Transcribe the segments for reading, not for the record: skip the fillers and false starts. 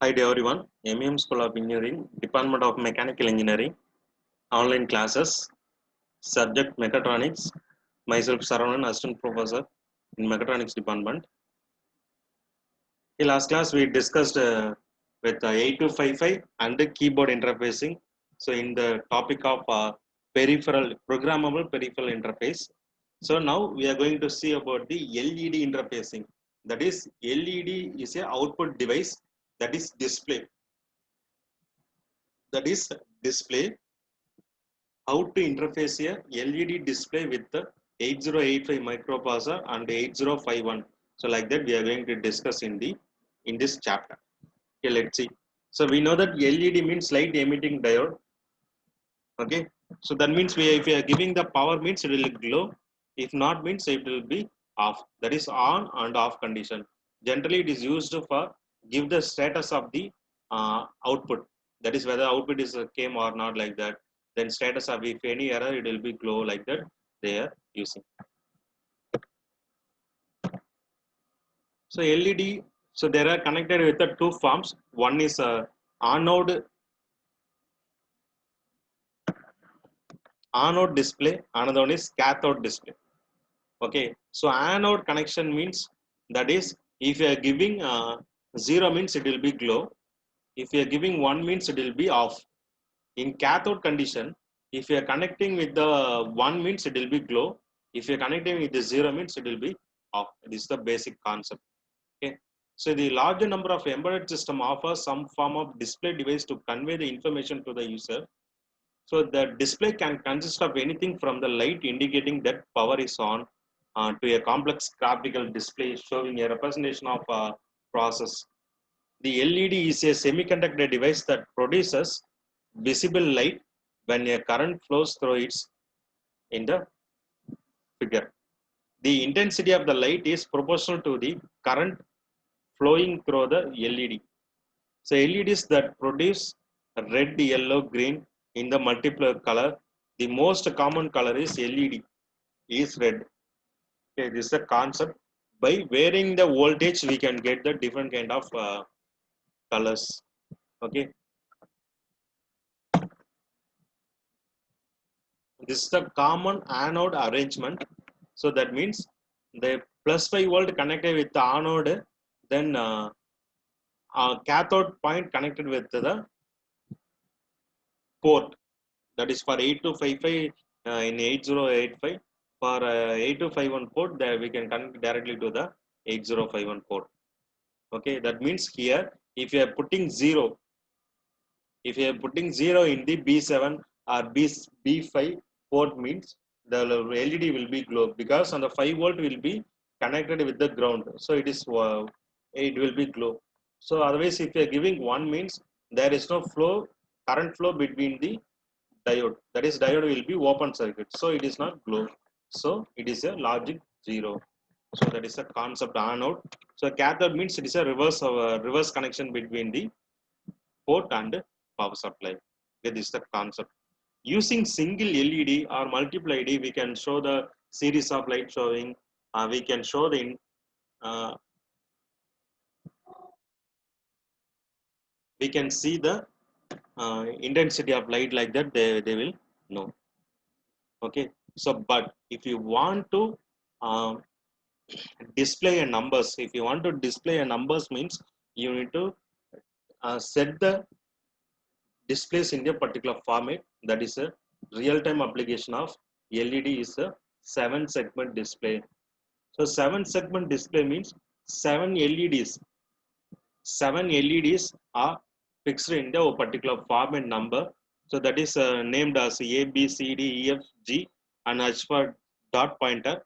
Hi to everyone. MEM School of Engineering, Department of Mechanical Engineering, online classes, subject Mechatronics. Myself Saravanan, Assistant Professor in Mechatronics Department. In last class we discussed with 8255 and the keyboard interfacing. So in the topic of programmable peripheral interface. So now we are going to see about the LED interfacing. That is, LED is a output device that is display. That is display. How to interface a LED display with the 8085 microprocessor and 8051. So like that we are going to discuss in this chapter. Okay, let's see. So we know that LED means light emitting diode. Okay, so that means if we are giving the power means it will glow. If not means it will be off. That is on and off condition. Generally it is used for give the status of the output. That is whether output is came or not, like that. Then status of if any error it will be glow, like that they are using. So LED, so they are connected with the two forms. One is anode display, another one is cathode display. Okay, so anode connection means, that is, if you are giving 0 means it will be glow. If you are giving 1 means it will be off. In cathode condition, if you are connecting with the 1 means it will be glow. If you are connecting with the 0 means it will be off. This is the basic concept. Okay, so the larger number of embedded system offers some form of display device to convey the information to the user. So the display can consist of anything from the light indicating that power is on to a complex graphical display showing a representation of a process. The LED is a semiconductor device that produces visible light when a current flows through it in the figure. The intensity of the light is proportional to the current flowing through the LED. So LEDs that produce red, yellow, green in the multiple color. The most common color is LED, is red. Okay, this is the concept. By varying the voltage, we can get the different kind of colors. Okay, this is the common anode arrangement. So that means the plus 5 volt connected with the anode, then cathode point connected with the port. That is for 8255 in 8085. For 8251 port, there we can connect directly to the 8051 port. Okay, that means here if you are putting 0, if you are putting 0 in the B7 or B5 port means the LED will be glow, because on the 5 volt will be connected with the ground, so it will be glow. So otherwise if you are giving 1 means there is no flow, current flow between the diode, that is diode will be open circuit, so it is not glow, so it is a logic 0. So that is a concept anode. So cathode means it is a reverse connection between the port and power supply. Okay, this is the concept. Using single LED or multiple LED, we can show the series of light showing. We can show uh, we can see the intensity of light, like that they will know. Okay, so but if you want to uh, display a numbers, if you want to display a numbers means you need to set the displays in a particular format. That is a real-time application of LED is a 7-segment display. So 7-segment display means 7 LEDs. 7 LEDs are fixed in the particular format number. So that is named as A, B, C, D, E, F, G, and H for dot pointer.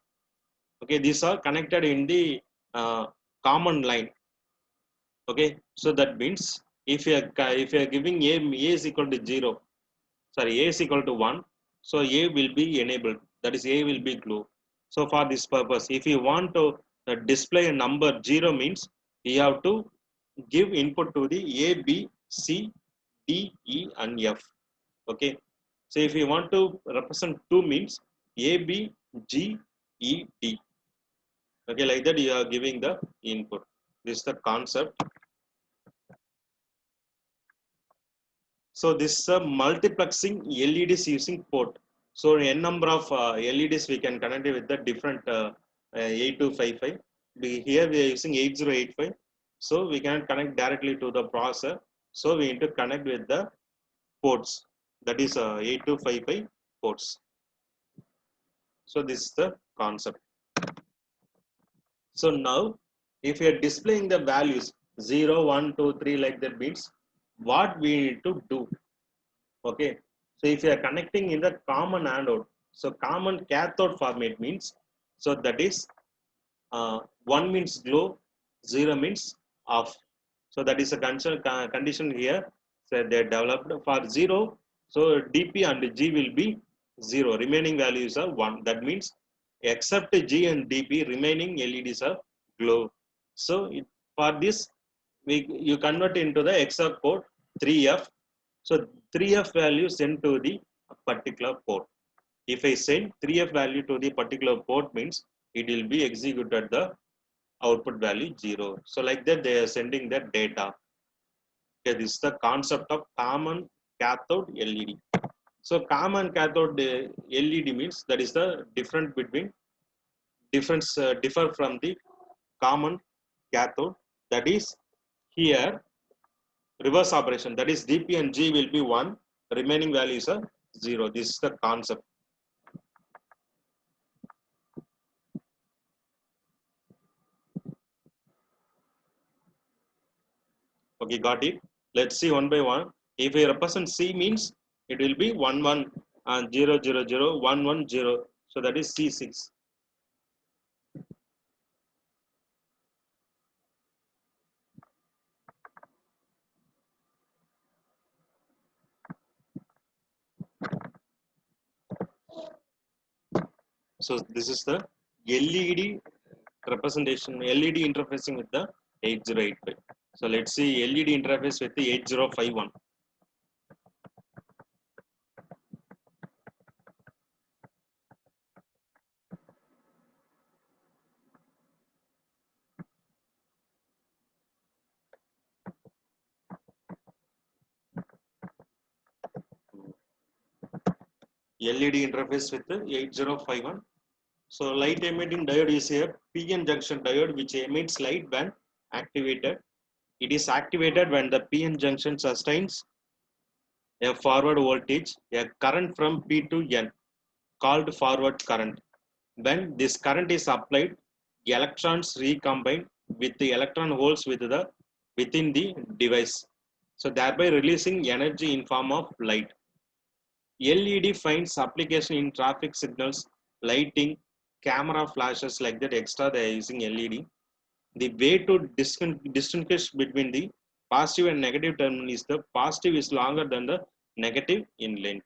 Okay, these are connected in the common line. Okay, so that means if you are giving A is equal to 0, sorry, A is equal to 1, so A will be enabled, that is A will be glow. So for this purpose, if you want to display a number 0 means you have to give input to the A, B, C, D, E and F. Okay, so if you want to represent 2 means A, B, G, E, D. Okay, like that you are giving the input. This is the concept. So this is a multiplexing LEDs using port. So n number of LEDs we can connect it with the different 8255. Here we are using 8085. So we can connect directly to the processor. So we need to connect with the ports. That is 8255 ports. So this is the concept. So now if you are displaying the values 0, 1, 2, 3 like that means what we need to do. Okay, so if you are connecting in the common anode, so common cathode format means, so that is 1 means glow, 0 means off. So that is a condition here. So they developed for 0. So dp and g will be 0. Remaining values are 1. That means except g and dp, remaining LEDs are glow. So for this, you convert into the XOR code 3F. So 3F value sent to the particular port. If I send 3F value to the particular port means it will be executed the output value 0. So like that they are sending the data. Okay, this is the concept of common cathode LED. So common cathode LED means that is the difference between differ from the common cathode. That is here reverse operation. That is dp and g will be 1. Remaining values are 0. This is the concept. Okay, got it. Let's see one by one. If we represent C means it will be 1 1 and 0 0 0 1 1 0. So that is C6. So this is the LED representation, LED interfacing with the 8085. So let's see LED interface with the 8051. LED interface with the 8051. So light emitting diode is here. PN junction diode which emits light when activated. It is activated when the PN junction sustains a forward voltage, a current from P to N, called forward current. When this current is applied, the electrons recombine with the electron holes within the device, so thereby releasing energy in form of light. LED finds application in traffic signals, lighting, camera flashes like that. Extra they are using LED. The way to distinguish between the positive and negative terminal is the positive is longer than the negative in length.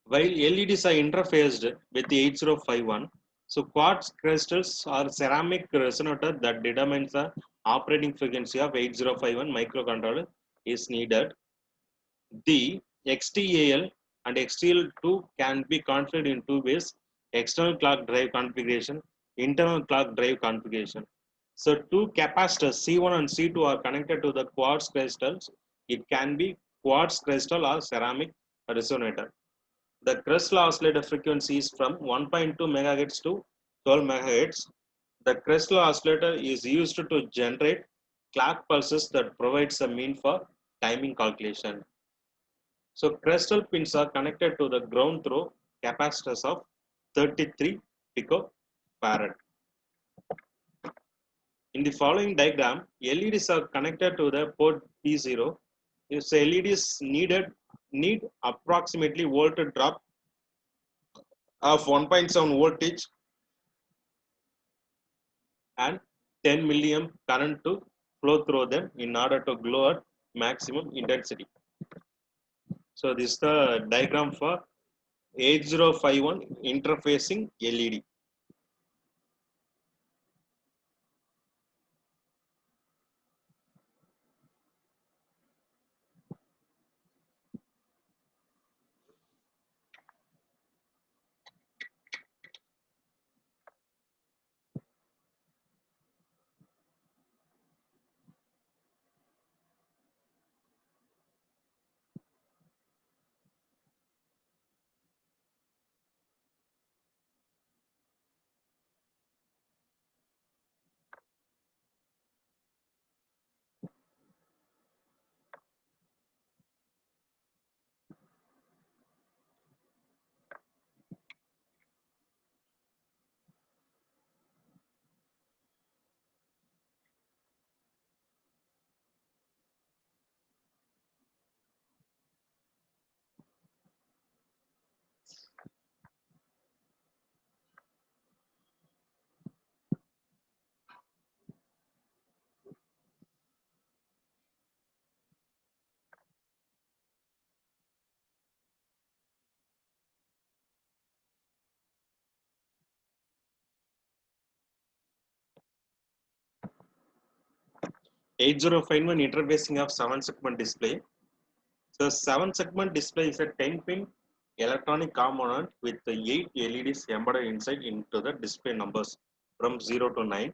While LEDs are interfaced with the 8051, so quartz crystals are ceramic resonator that determines the operating frequency of 8051 microcontroller is needed. The XTAL and XTAL2 can be configured in two ways: external clock drive configuration, internal clock drive configuration. So two capacitors C1 and C2 are connected to the quartz crystals. It can be quartz crystal or ceramic resonator. The crystal oscillator frequency is from 1.2 MHz to 12 MHz. The crystal oscillator is used to generate clock pulses that provides a mean for timing calculation. So crystal pins are connected to the ground through capacitors of 33 picofarad. In the following diagram, LEDs are connected to the port P0. If LEDs need approximately voltage drop of 1.7 voltage and 10 milliamp current to flow through them in order to glow at maximum intensity. So this is the diagram for 8051 interfacing LED. 8051 interfacing of 7-segment display. So 7-segment display is a 10-pin electronic component with the 8 LEDs embedded inside into the display numbers from 0 to 9.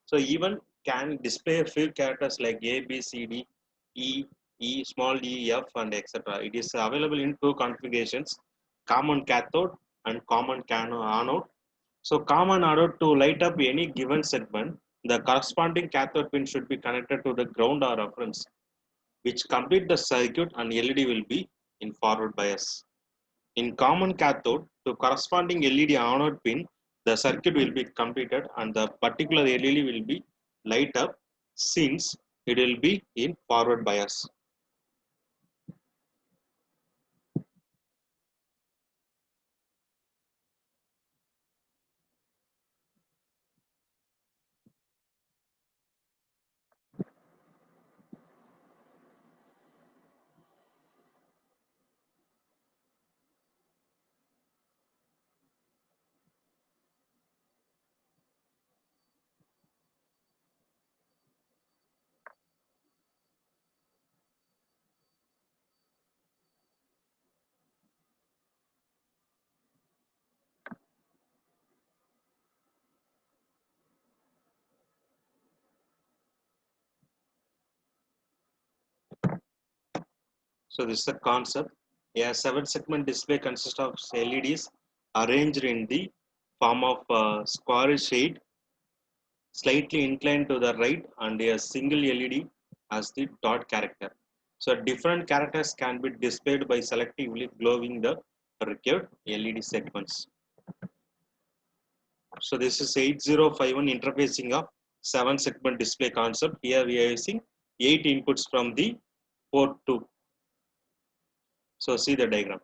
So even can display a few characters like A, B, C, D, E, E, small e, F, and etc. It is available in two configurations: common cathode and common anode. So common anode, to light up any given segment, the corresponding cathode pin should be connected to the ground or reference, which complete the circuit, and LED will be in forward bias. In common cathode, to corresponding LED anode pin, the circuit will be completed and the particular LED will be light up since it will be in forward bias. So this is the concept. A 7-segment display consists of LEDs arranged in the form of a square shade, slightly inclined to the right, and a single LED as the dot character. So different characters can be displayed by selectively glowing the required LED segments. So this is 8051 interfacing of 7-segment display concept. Here we are using 8 inputs from the port 2. So see the diagram.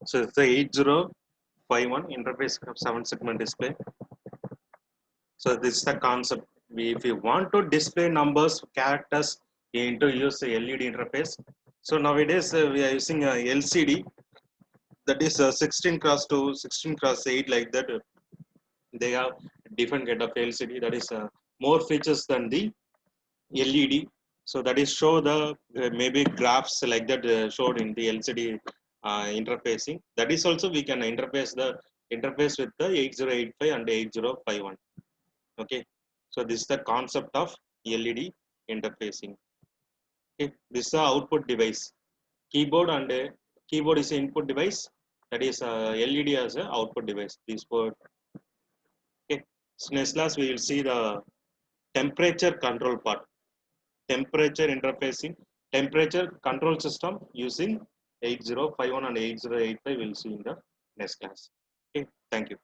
So it's the 8051 interface of 7-segment display. So this is the concept. If you want to display numbers, characters, you need to use the LED interface. So nowadays we are using a LCD, that is 16 cross 2, 16 cross 8, like that. They have different kind of LCD, that is more features than the LED. So that is show the maybe graphs like that showed in the LCD interfacing. That is also we can interface with the 8085 and 8051. Okay, so this is the concept of LED interfacing. Okay, this is the output device. Keyboard is the input device. That is LED as a output device. This board. Okay, so next class we will see the temperature control part. Temperature interfacing, temperature control system using 8051 and 8085 we'll see in the next class. Okay, thank you.